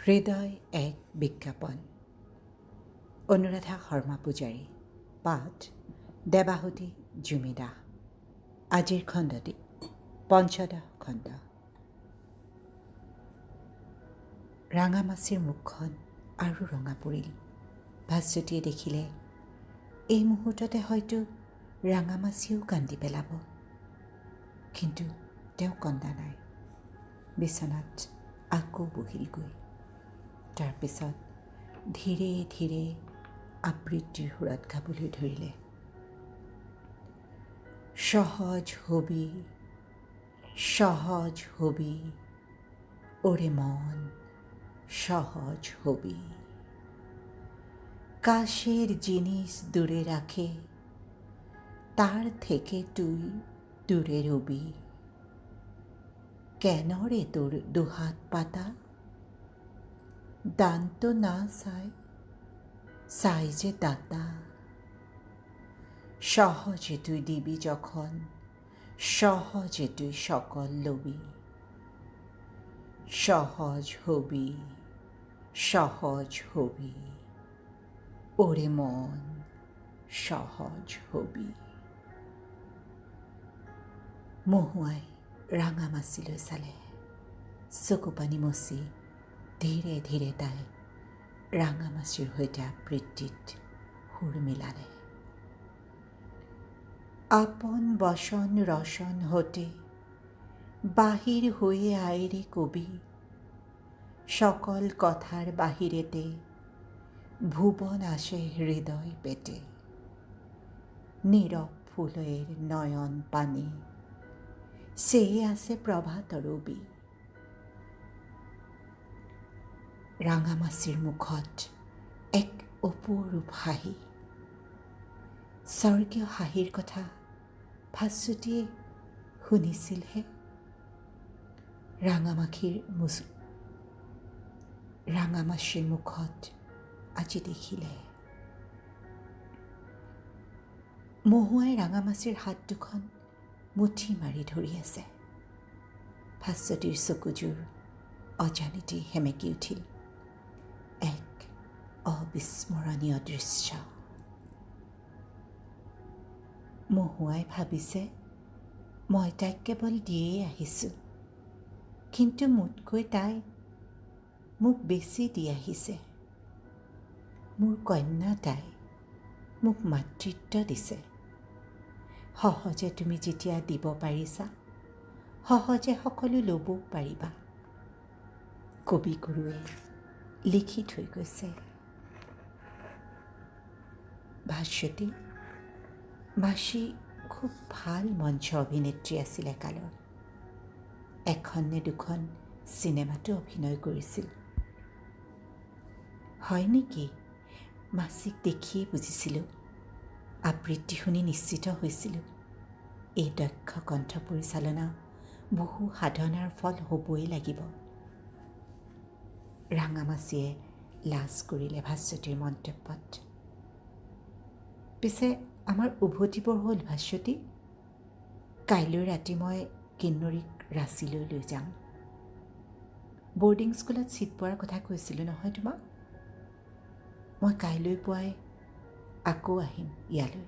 হৃদয় এক বিজ্ঞাপন। অনুৰাধা শৰ্মা পূজাৰী। পাঠ দেৱাহুতি জুমিদা। আজিৰ খণ্ডটি পঞ্চদশ খণ্ড। ৰাঙামাছিৰ মুখখন আৰু ৰঙা পৰিল। ভাস্বতীয়ে দেখিলে এই মুহূৰ্ততে হয়তো ৰাঙামাছিও কান্দি পেলাব, কিন্তু তেওঁ কন্দা নাই। বিচনাত আকৌ বহিলগৈ। তাৰপিছত ধীৰে ধীৰে আবৃত্তিৰ সুৰত গাবলৈ ধৰিলে। সহজ হবি, সহজ হবি, ওরে মন সহজ হবি। কাশের জিনিস দূরে রাখে, তার থেকে তুই দূরে রবি। কেন রে তোর দুহাত পাতা, দান তো না সাই যে দাতা। সহজে তুই দিবি যখন, সহজে তুই সকল লবি। সহজ হবি, সহজ হবি, ওরে মন সহজ হবি। মহুৱাই ৰাঙামাছিলৈ চালে। চকু পানী মচি ধীৰে ধীৰে তাই ৰাঙামাছিৰ সৈতে আবৃত্তিত সুৰ মিলালে। আপন বচন রসন হতে বাহির হয়ে আয়রে কবি। সকল কথার বাহিরেতে ভুবন আসে হৃদয় পেটে। নীরব ফুলের নয়ন পানে চেয়ে আছে প্রভাত রবি। ৰাঙামাছিৰ মুখত এক অপৰূপ হাঁহি। স্বৰ্গীয় হাঁহিৰ কথা ভাস্বতীয়ে শুনিছিলহে। ৰাঙামাছিৰ মুখত আজি দেখিলে। মহুৱাই ৰাঙামাছিৰ হাত দুখন মুঠি মাৰি ধৰি আছে। ভাস্বতীৰ চকুযোৰ অজানিতে সেমেকি উঠিল। এক অবিস্মৰণীয় দৃশ্য। মহুৱাই ভাবিছে, মই তাইক কেৱল দিয়েই আহিছোঁ, কিন্তু মোতকৈ তাই মোক বেছি দি আহিছে। মোৰ কন্যা তাই, মোক মাতৃত্ব দিছে। সহজে তুমি যেতিয়া দিব পাৰিছা, সহজে সকলো ল'বও পাৰিবা। কবিগুৰুৱে লিখি থৈ গৈছে। ভাস্বতী মাসি খুব ভাল মঞ্চ অভিনেত্ৰী আছিল একালৰ। এখন নে দুখন চিনেমাতো অভিনয় কৰিছিল। হয় নেকি? মাছিক দেখিয়েই বুজিছিলোঁ। আবৃত্তি শুনি নিশ্চিত হৈছিলোঁ এই দক্ষ কণ্ঠ পৰিচালনা বহু সাধনাৰ ফল হ'বই লাগিব। ৰাঙামাছিয়ে লাজ কৰিলে ভাস্বতীৰ মন্তব্যত। পিছে আমাৰ উভতিবৰ হ'ল ভাস্বতী। কাইলৈ ৰাতি মই কিন্নৰীক ৰাঁচীলৈ লৈ যাম। বৰ্ডিং স্কুলত ছিট পোৱাৰ কথা কৈছিলোঁ নহয় তোমাক। মই কাইলৈ পুৱাই আকৌ আহিম ইয়ালৈ।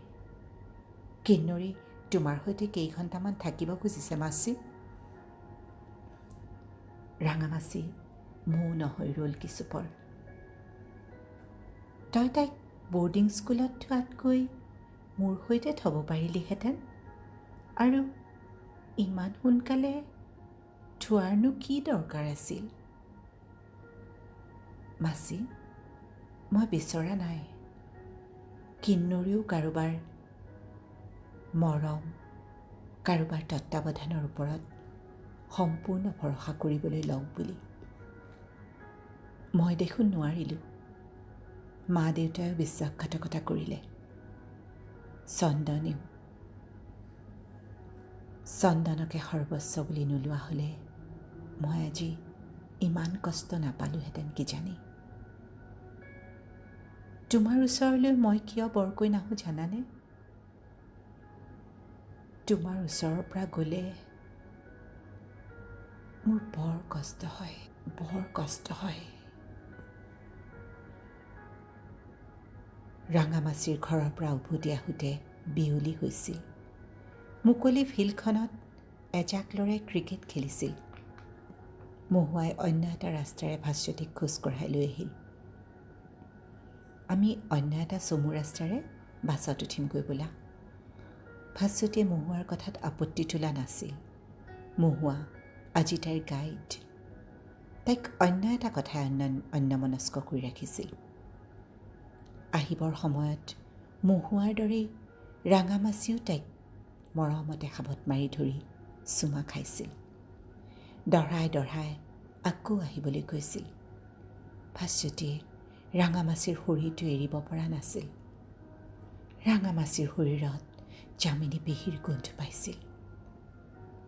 কিন্নৰী তোমাৰ সৈতে কেইঘণ্টামান থাকিব খুজিছে মাছি। ৰাঙামাছি মৌন হৈ ৰ'ল কিছুপৰ। তই তাইক বৰ্ডিং স্কুলত থোৱাতকৈ মোৰ সৈতে থ'ব পাৰিলিহেঁতেন, আৰু ইমান সোনকালে থোৱাৰনো কি দৰকাৰ আছিল? মাছি, মই বিচৰা নাই। কিন্নৰীও কাৰোবাৰ মৰম, কাৰোবাৰ তত্বাৱধানৰ ওপৰত সম্পূৰ্ণ ভৰসা কৰিবলৈ লওঁ বুলি। মই দেখোন নোৱাৰিলোঁ। মা দেউতায়ো বিশ্বাসঘাতকতা কৰিলে। চন্দনকে সৰ্বস্ব বুলি নোলোৱা হ'লে মই আজি ইমান কষ্ট নাপালোহেঁতেন কিজানি। তোমাৰ ওচৰলৈ মই কিয় বৰকৈ নাহোঁ জানানে? তোমাৰ ওচৰৰ পৰা গ'লে মোৰ বৰ কষ্ট হয়। ৰাঙামাছিৰ ঘৰৰ পৰা উভতি আহোঁতে বিয়লি হৈছিল। মুকলি ফিল্ডখনত এজাক ল'ৰাই ক্ৰিকেট খেলিছিল। মহুৱাই অন্য এটা ৰাস্তাৰে ভাস্বতীক খোজ কঢ়াই লৈ আহিল। আমি অন্য এটা চমু ৰাস্তাৰে বাছত উঠিমগৈ বোলা। ভাস্বতীয়ে মহুৱাৰ কথাত আপত্তি তোলা নাছিল। মহুৱা আজি তাইৰ গাইড। তাইক অন্য এটা কথাই অন্যমনস্ক কৰি ৰাখিছিল। আহিবৰ সময়ত মহুৱাৰ দৰেই ৰাঙামাছিও তাইক মৰমতে সাবত মাৰি ধৰি চুমা খাইছিল। দঢ়াই দঢ়াই আকৌ আহিবলৈ কৈছিল। ভাস্বতীয়ে ৰাঙামাছিৰ শৰীৰটো এৰিব পৰা নাছিল। ৰাঙামাছিৰ শৰীৰত যামিনী পেহীৰ গোন্ধ পাইছিল।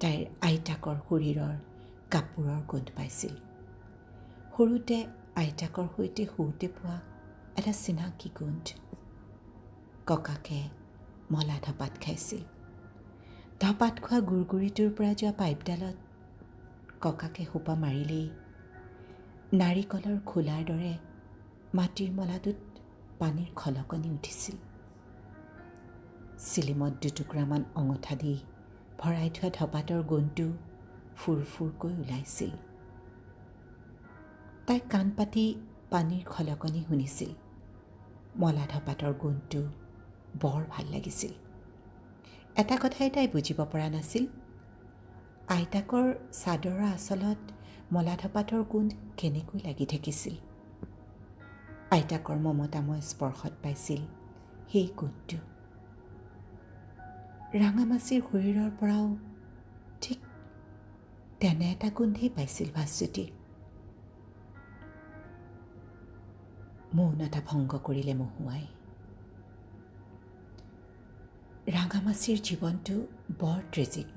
তাইৰ আইতাকৰ শৰীৰৰ কাপোৰৰ গোন্ধ পাইছিল। সৰুতে আইতাকৰ সৈতে শুওঁতে পোৱা এটা চিনাকি গোন্ধ। ককাকে মলা ধপাত খাইছিল। ধপাত খোৱা গুৰগুৰিটোৰ পৰা যোৱা পাইপডালত ককাকে সোপা মাৰিলেই নাৰিকলৰ খোলাৰ দৰে মাটিৰ মলাটোত পানীৰ খলকনি উঠিছিল। চিলিমত দুটুকুৰামান অঙঠা দি ভৰাই থোৱা ধপাতৰ গোন্ধটো ফুৰফুৰকৈ ওলাইছিল। তাই কাণ পাতি পানীৰ খলকনি শুনিছিল। মলা ধপাতৰ গোন্ধটো বৰ ভাল লাগিছিল। এটা কথাই তাই বুজিব পৰা নাছিল, আইতাকৰ চাদৰৰ আঁচলত মলা ধপাতৰ গোন্ধ কেনেকৈ লাগি থাকিছিল। আইতাকৰ মমতাময় স্পৰ্শত পাইছিল সেই গোন্ধটো। ৰাঙামাছিৰ শৰীৰৰ পৰাও ঠিক তেনে এটা গোন্ধেই পাইছিল ভাস্বতী। মৌনতা ভংগ কৰিলে মহুৱাই। ৰাঙামাছিৰ জীৱনটো বৰ ট্ৰেজিক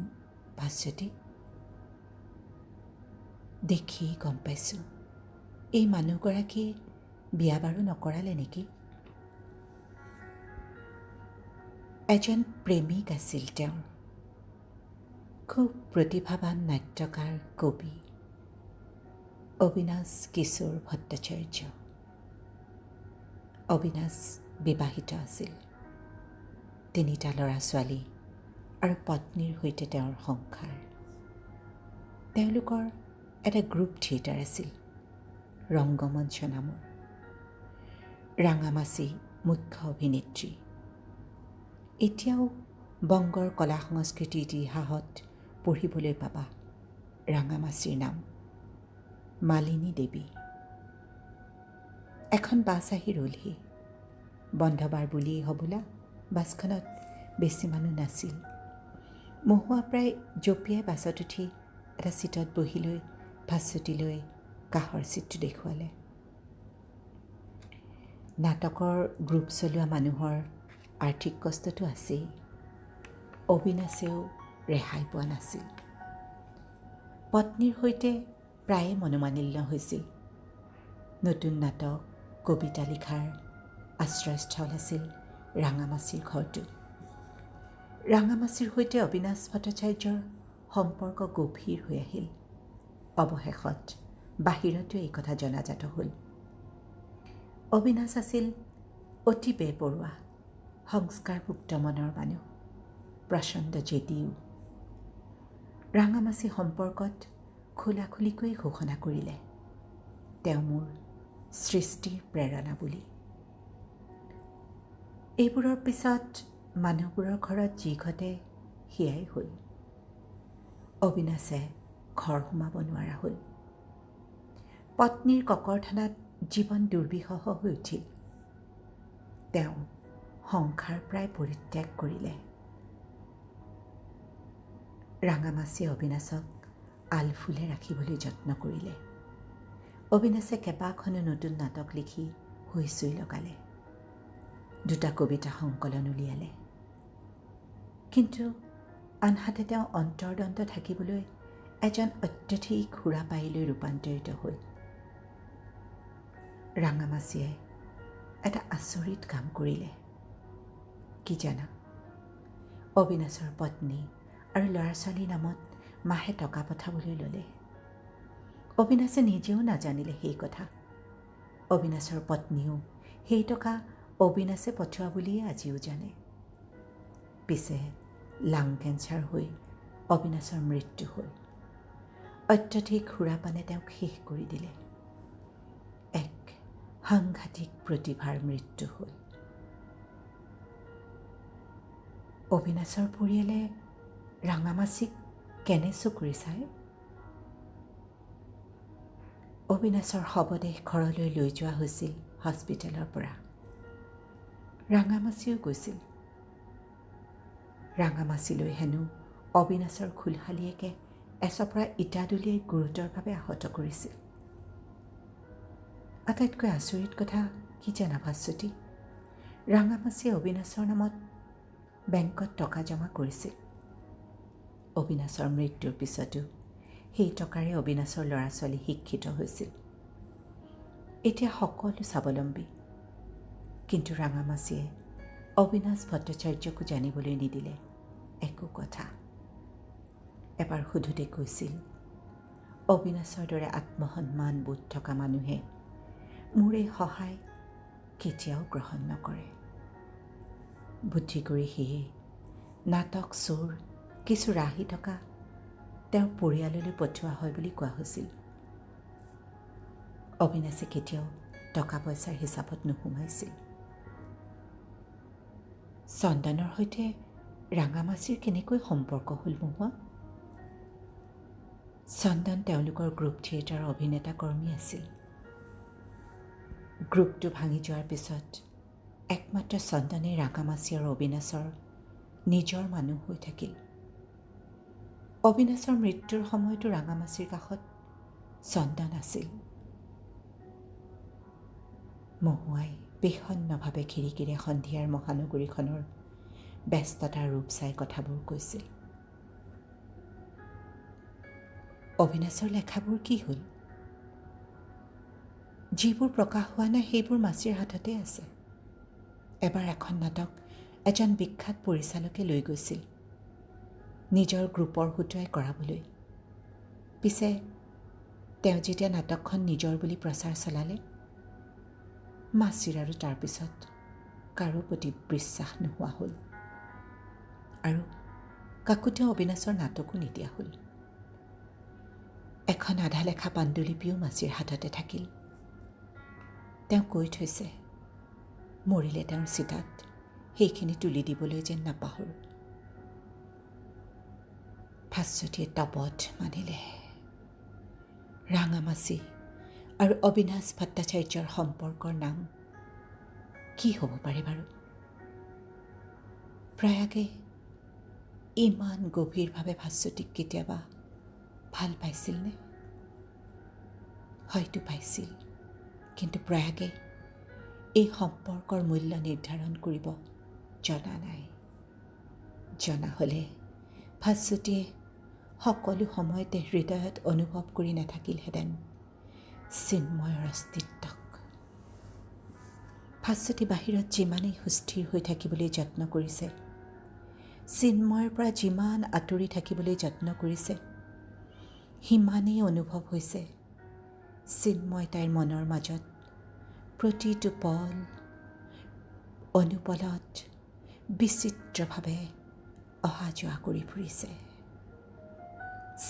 ভাস্বতী। দেখিয়েই গম পাইছোঁ এই মানুহগৰাকীয়ে বিয়া বাৰু নকৰালে নেকি। এজন প্ৰেমিক আছিল তেওঁ। খুব প্ৰতিভাৱান নাট্যকাৰ কবি অবিনাশ কিশোৰ ভট্টাচাৰ্য। অবিনাশ বিবাহিত আছিল। 3টা ল'ৰা ছোৱালী আৰু পত্নীৰ সৈতে তেওঁৰ সংসাৰ। তেওঁলোকৰ এটা গ্ৰুপ থিয়েটাৰ আছিল, ৰংগমঞ্চ নামৰ। ৰাঙামাছি মুখ্য অভিনেত্ৰী। এতিয়াও বংগৰ কলা সংস্কৃতিৰ ইতিহাসত পঢ়িবলৈ পাবা ৰাঙামাছিৰ নাম, মালিনী দেৱী। এখন বাছ আহি ৰ'লহি। বন্ধবাৰ বুলিয়েই হবলা বাছখনত বেছি মানুহ নাছিল। মহুৱা প্ৰায় জঁপিয়াই বাছত উঠি এটা চিটত বহি লৈ ভাস্বতীলৈ কাষৰ চিটটো দেখুৱালে। নাটকৰ গ্ৰুপ চলোৱা মানুহৰ আৰ্থিক কষ্টটো আছেই। অবিনাশেও ৰেহাই পোৱা নাছিল। পত্নীৰ সৈতে প্ৰায়ে মনোমালিন্য হৈছিল। নতুন নাটক কবিতা লিখাৰ আশ্ৰয়স্থল আছিল ৰাঙামাছিৰ ঘৰটো। ৰাঙামাছিৰ সৈতে অবিনাশ ভট্টাচাৰ্যৰ সম্পৰ্ক গভীৰ হৈ আহিল। অৱশেষত বাহিৰতো এই কথা জনাজাত হ'ল। অবিনাশ আছিল অতি বেপৰোৱা, সংস্কাৰভুক্ত মনৰ মানুহ, প্ৰচণ্ড জেদিও। ৰাঙামাছি সম্পৰ্কত খোলাখুলিকৈ ঘোষণা কৰিলে, তেওঁ মোৰ সৃষ্টিৰ প্ৰেৰণা বুলি। এইবোৰৰ পিছত মানুহবোৰৰ ঘৰত যি ঘটে সেয়াই হ'ল। অবিনাশে ঘৰ সোমাব নোৱাৰা হ'ল। পত্নীৰ ককৰথানাত জীৱন দুৰ্বিষহ হৈ উঠিল। তেওঁ সংসাৰ প্ৰায় পৰিত্যাগ কৰিলে। ৰাঙামাছিয়ে অবিনাশক আলফুলে ৰাখিবলৈ যত্ন কৰিলে। অবিনাশে কেইবাখনো নতুন নাটক লিখি হৈচৈ লগালে। 2টা কবিতা সংকলন উলিয়ালে। কিন্তু আনহাতে তেওঁ অন্তৰ্দন্ত থাকিবলৈ এজন অত্যধিক সুৰাপায়ীলৈ ৰূপান্তৰিত হ'ল। ৰাঙামাছিয়ে এটা আচৰিত কাম কৰিলে। কি জানা? অবিনাশৰ পত্নী আৰু ল'ৰা ছোৱালীৰ নামত মাহে টকা পঠাবলৈ ল'লে। অবিনাশে নিজেও নাজানিলে সেই কথা। অবিনাশৰ পত্নীয়েও সেই টকা অবিনাশে পঠোৱা বুলিয়ে আজিও জানে। পিছে লাং কেঞ্চাৰ হৈ অবিনাশৰ মৃত্যু হ'ল। অত্যধিক সুৰাপানে তেওঁক শেষ কৰি দিলে। এক সাংঘাতিক প্ৰতিভাৰ মৃত্যু হ'ল। অবিনাশৰ পৰিয়ালে ৰাঙামাছিক কেনে চকুৰে চায়? অবিনাশৰ শৱদেহ ঘৰলৈ লৈ যোৱা হৈছিল হস্পিটেলৰ পৰা। ৰাঙামাছিও গৈছিল। ৰাঙামাছিলৈ হেনো অবিনাশৰ খুলশালীয়েকে এচপৰা ইটা দলিয়াই গুৰুতৰভাৱে আহত কৰিছিল। আটাইতকৈ আচৰিত কথা কি জানা ভাস্বতী? ৰাঙামাছিয়ে অবিনাশৰ নামত বেংকত টকা জমা কৰিছিল। অবিনাশৰ মৃত্যুৰ পিছতো সেই টকাৰে অবিনাশৰ ল'ৰা ছোৱালী শিক্ষিত হৈছিল। এতিয়া সকলো স্বাৱলম্বী। কিন্তু ৰাঙামাছিয়ে অবিনাশ ভট্টাচাৰ্যকো জানিবলৈ নিদিলে একো কথা। এবাৰ সোধোতে কৈছিল, অবিনাশৰ দৰে আত্মসন্মান বোধ থকা মানুহে মোৰ এই সহায় কেতিয়াও গ্ৰহণ নকৰে। বুদ্ধি কৰি সেয়ে নাটক চোৰ কিছু ৰাহি টকা তেওঁৰ পৰিয়াললৈ পঠোৱা হয় বুলি কোৱা হৈছিল। অবিনাশে কেতিয়াও টকা পইচাৰ হিচাপত নোসোমাইছিল। চন্দনৰ সৈতে ৰাঙামাছিৰ কেনেকৈ সম্পৰ্ক হ'ল মহুৱা? চন্দন তেওঁলোকৰ গ্ৰুপ থিয়েটাৰৰ অভিনেতা কৰ্মী আছিল। গ্ৰুপটো ভাঙি যোৱাৰ পিছত একমাত্ৰ চন্দনে ৰাঙামাছি আৰু অবিনাশৰ নিজৰ মানুহ হৈ থাকিল। অবিনাশৰ মৃত্যুৰ সময়তো ৰাঙামাছিৰ কাষত চন্দন আছিল। মহুৱাই বিষণ্ণভাৱে খিৰিকীৰে সন্ধিয়াৰ মহানগৰীখনৰ ব্যস্ততাৰ ৰূপ চাই কথাবোৰ কৈছিল। অবিনাশৰ লেখাবোৰ কি হ'ল? যিবোৰ প্ৰকাশ হোৱা নাই সেইবোৰ মাছিৰ হাততে আছে। এবাৰ এখন নাটক এজন বিখ্যাত পৰিচালকে লৈ গৈছিল নিজৰ গ্ৰুপৰ হতুৱাই কৰাবলৈ। পিছে তেওঁ যেতিয়া নাটকখন নিজৰ বুলি প্ৰচাৰ চলালে, মাছিৰ আৰু তাৰপিছত কাৰো প্ৰতি বিশ্বাস নোহোৱা হ'ল আৰু কাকোতে অবিনাশৰ নাটকো নিদিয়া হ'ল। এখন আধা লেখা পাণ্ডুলিপিও মাছিৰ হাততে থাকিল। তেওঁ কৈ থৈছে, মৰিলে তেওঁৰ চিতাত সেইখিনি তুলি দিবলৈ যেন নাপাহৰোঁ। ভাস্বতীয়ে তপত মানিলে। ৰাঙামাছি আৰু অবিনাশ ভট্টাচাৰ্যৰ সম্পৰ্কৰ নাম কি হ'ব পাৰে বাৰু? প্ৰয়াগে ইমান গভীৰভাৱে ভাস্বতীক কেতিয়াবা ভাল পাইছিলনে? হয়তো পাইছিল, কিন্তু প্ৰয়াগে এই সম্পৰ্কৰ মূল্য নিৰ্ধাৰণ কৰিব জনা নাই। জনা হ'লে ভাস্বতীয়ে সকলো সময়তে হৃদয়ত অনুভৱ কৰি নাথাকিলহেঁতেন চিন্ময়ৰ অস্তিত্বক। ভাস্বতী বাহিৰত যিমানেই সুস্থিৰ হৈ থাকিবলৈ যত্ন কৰিছে, চিন্ময়ৰ পৰা যিমান আঁতৰি থাকিবলৈ যত্ন কৰিছে, সিমানেই অনুভৱ হৈছে চিন্ময় তাইৰ মনৰ মাজত প্ৰতিটো পল অনুপলত বিচিত্ৰভাৱে অহা যোৱা কৰি ফুৰিছে।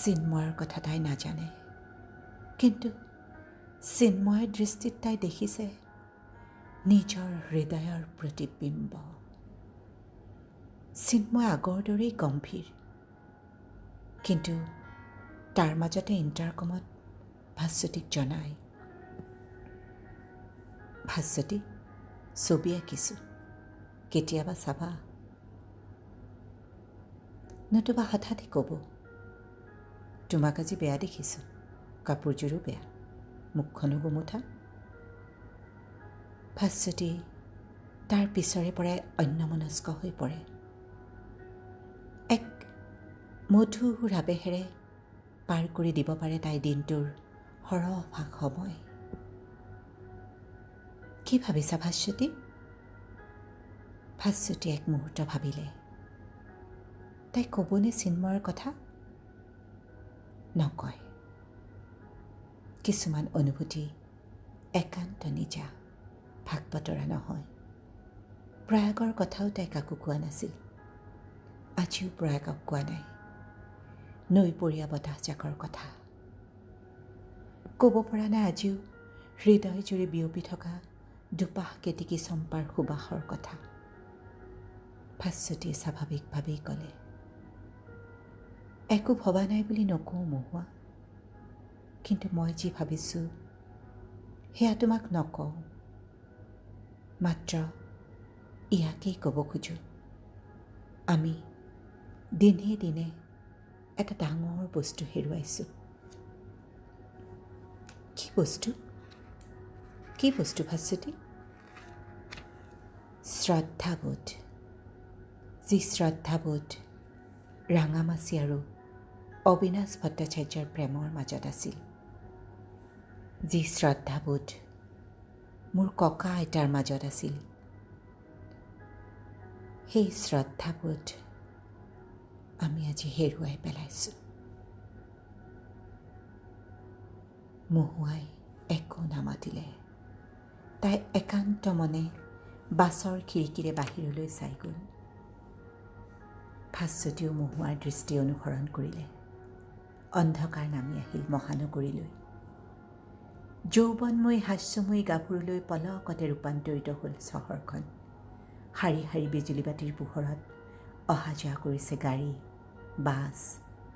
চিন্ময়ৰ কথা তাই নাজানে, কিন্তু চিন্ময়ৰ দৃষ্টিত তাই দেখিছে নিজৰ হৃদয়ৰ প্ৰতিবিম্ব। চিন্ময় আগৰ দৰেই গম্ভীৰ, কিন্তু তাৰ মাজতে ইণ্টাৰকমত ভাস্বতীক জনায়, ভাস্বতী, ছবি আঁকিছোঁ, কেতিয়াবা চাবা। নতুবা হঠাতে ক'ব, তোমাক আজি বেয়া দেখিছোঁ, কাপোৰযোৰো বেয়া, মুখখনো গোমোঠা। ভাস্বতী তাৰ পিছৰে পৰাই অন্যমনস্ক হৈ পৰে। এক মধুৰ আৱেশেৰে পাৰ কৰি দিব পাৰে তাই দিনটোৰ সৰহভাগ সময়। কি ভাবিছা ভাস্বতী? ভাস্বতী এক মুহূৰ্ত ভাবিলে, তাই ক'বনে চিন্ময়ৰ কথা? নকয়। কিছুমান অনুভূতি একান্ত নিজা, ভাগ বতৰা নহয়। প্ৰয়াগৰ কথাও তাই কাকো কোৱা নাছিল। আজিও প্ৰয়াগক কোৱা নাই নৈপৰীয়া বতাহজাকৰ কথা। ক'ব পৰা নাই আজিও হৃদয় জুৰি বিয়পি থকা দুপাহ কেতেকী চম্পাৰ সুবাসৰ কথা। ভাস্বতীয়ে স্বাভাৱিকভাৱেই ক'লে, একো ভবা নাই বুলি নকওঁ মহুৱা, কিন্তু মই যি ভাবিছোঁ সেয়া তোমাক নকওঁ। মাত্ৰ ইয়াকেই ক'ব খোজোঁ, আমি দিনে দিনে এটা ডাঙৰ বস্তু হেৰুৱাইছোঁ। কি বস্তু? কি বস্তু ভাস্বতী? শ্ৰদ্ধাবোধ। যি শ্ৰদ্ধাবোধ ৰাঙামাচি আৰু অবিনাশ ভট্টাচাৰ্যৰ প্ৰেমৰ মাজত আছিল, যি শ্ৰদ্ধাবোধ মোৰ ককা আইতাৰ মাজত আছিল, সেই শ্ৰদ্ধাবোধ আমি আজি হেৰুৱাই পেলাইছোঁ। মহুৱাই একো নামাতিলে। তাই একান্ত মনে বাছৰ খিৰিকীৰে বাহিৰলৈ চাই গ'ল। ভাস্বতীয়েও মহুৱাৰ দৃষ্টি অনুসৰণ কৰিলে। অন্ধকাৰ নামি আহিল মহানগৰীলৈ। যৌৱনময়ী হাস্যময়ী গাভৰুলৈ পলকতে ৰূপান্তৰিত হ'ল চহৰখন। শাৰী শাৰী বিজুলী বাতিৰ পোহৰত অহা যোৱা কৰিছে গাড়ী, বাছ,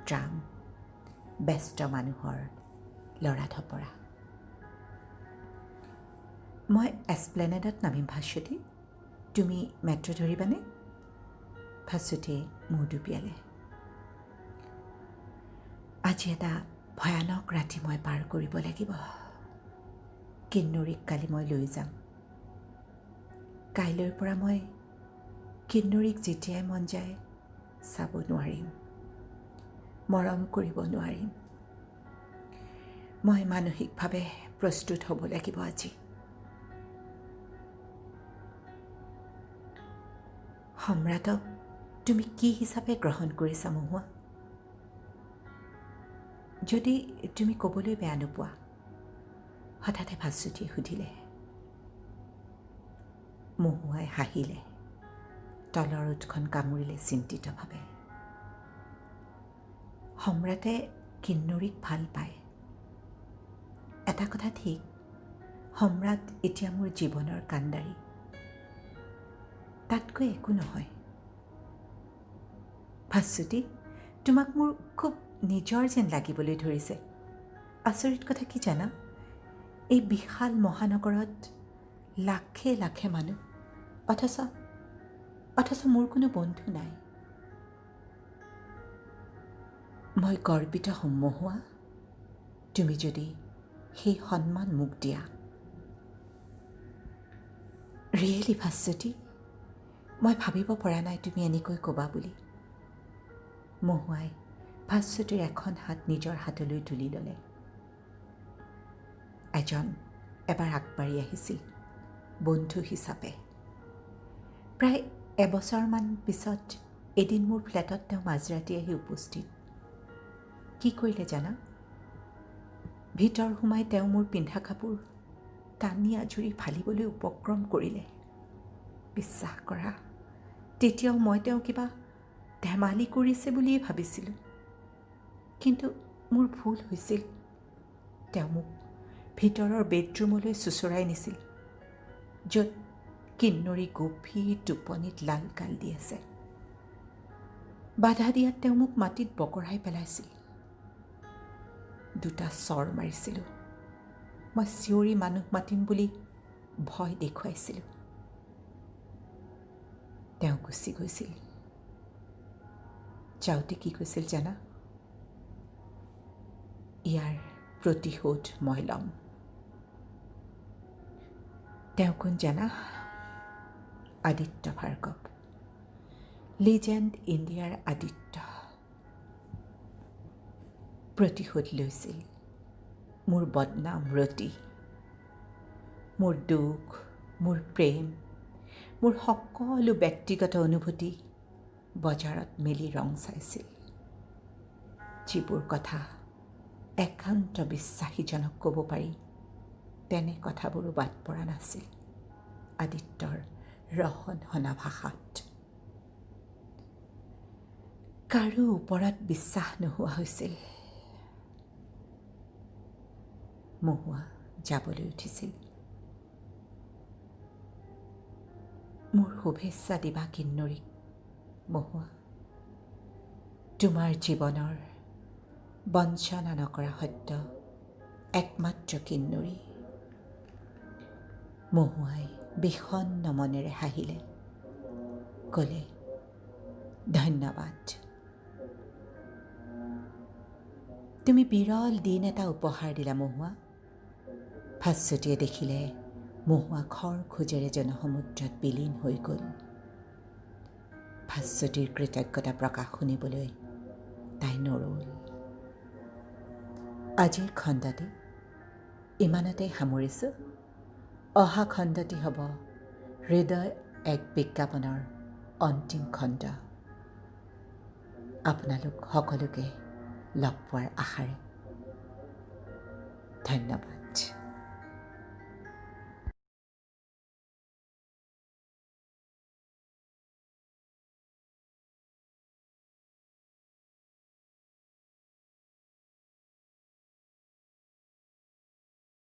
ট্ৰাম, ব্যস্ত মানুহৰ লৰা ধপৰা। মই এছপ্লেনেডত নামিম ভাস্বতী, তুমি মেট্ৰ' ধৰিবানে? ভাস্বতীয়ে মূৰ দুপিয়ালে। আজি এটা ভয়ানক ৰাতি মই পাৰ কৰিব লাগিব। কিন্নৰীক কালি মই লৈ যাম। কাইলৈৰ পৰা মই কিন্নৰীক যেতিয়াই মন যায় চাব নোৱাৰিম, মৰম কৰিব নোৱাৰিম। মই মানসিকভাৱে প্ৰস্তুত হ'ব লাগিব আজি। সম্ৰাটক তুমি কি হিচাপে গ্ৰহণ কৰিছা মহুৱা? যদি তুমি ক'বলৈ বেয়া নোপোৱা, হঠাতে ভাস্বতীয়ে সুধিলে। মহুৱাই হাঁহিলে, তলৰ ওঠখন কামুৰিলে চিন্তিতভাৱে। সম্ৰাটে কিন্নৰীক ভাল পায়। এটা কথা ঠিক, সম্ৰাট এতিয়া মোৰ জীৱনৰ কাণ্ডাৰী। তাতকৈ একো নহয়। ভাস্বতী, তোমাক মোৰ খুব নিজৰ যেন লাগিবলৈ ধৰিছে। আচৰিত কথা কি জানা? এই বিশাল মহানগৰত লাখে লাখে মানুহ, অথচ মোৰ কোনো বন্ধু নাই। মই গৰ্বিত হ'ম মহুৱা, তুমি যদি সেই সন্মান মোক দিয়া। ৰিয়েলি ভাস্বতী, মই ভাবিব পৰা নাই তুমি এনেকৈ ক'বা বুলি। মহুৱাই ভাস্বতীৰ এখন হাত নিজৰ হাতলৈ তুলি ল'লে। এজন এবাৰ আগবাঢ়ি আহিছিল বন্ধু হিচাপে। প্ৰায় এবছৰমান পিছত এদিন মোৰ ফ্লেটত তেওঁ মাজৰাতি আহি উপস্থিত। কি কৰিলে জানা? ভিতৰ সোমাই তেওঁ মোৰ পিন্ধা কাপোৰ টানি আজুৰি ফালিবলৈ উপক্ৰম কৰিলে। বিশ্বাস কৰা, তেতিয়াও মই তেওঁ কিবা ধেমালি কৰিছে বুলিয়েই ভাবিছিলোঁ। কিন্তু মোৰ ভুল হৈছিল। তেওঁ মোক ভিতৰৰ বেডৰুমলৈ চোঁচৰাই নিছিল, য'ত কিন্নৰী গভীৰ টোপনিত লালকাল দি আছে। বাধা দিয়াত তেওঁ মোক মাটিত বগৰাই পেলাইছিল। দুটা চৰ মাৰিছিলোঁ। মই চিঞৰি মানুহ মাতিম বুলি ভয় দেখুৱাইছিলোঁ। তেওঁ গুচি গৈছিল। যাওঁতে কি কৈছিল জানা? ইয়াৰ প্ৰতিশোধ মই ল'ম। তেওঁ কোন জানা? আদিত্য ভাৰ্গৱ, লিজেণ্ড ইণ্ডিয়াৰ আদিত্য। প্ৰতিশোধ লৈছিল মোৰ বদনাম ৰতি, মোৰ দুখ, মোৰ প্ৰেম, মোৰ সকলো ব্যক্তিগত অনুভূতি বজাৰত মেলি ৰং চাইছিল। যিবোৰ কথা একান্ত বিশ্বাসীজনক ক'ব পাৰি, তেনে কথাবোৰো বাদ পৰা নাছিল আদিত্যৰ ৰহনহনা ভাষাত। কাৰো ওপৰত বিশ্বাস নোহোৱা হৈছিল। মহুৱা যাবলৈ উঠিছিল। মোৰ শুভেচ্ছা দিবা কিন্নৰীক মহুৱা। তোমাৰ জীৱনৰ বঞ্চনা নকৰা সত্য একমাত্ৰ কিন্নৰী। মহুৱাই বিষণ্ণ মনেৰে হাঁহিলে, ক'লে, ধন্যবাদ। তুমি বিৰল দিন এটা উপহাৰ দিলা মহুৱা। ভাস্বতীয়ে দেখিলে মহুৱা খৰ খোজেৰে জনসমুদ্ৰত বিলীন হৈ গ'ল। ভাস্বতীৰ কৃতজ্ঞতা প্ৰকাশ শুনিবলৈ তাই নৰল। আজিৰ খণ্ডটি ইমানতেই সামৰিছোঁ। অহা খণ্ডটি হ'ব হৃদয় এক বিজ্ঞাপনৰ অন্তিম খণ্ড। আপোনালোক সকলোকে লগ পোৱাৰ আশাৰে ধন্যবাদ।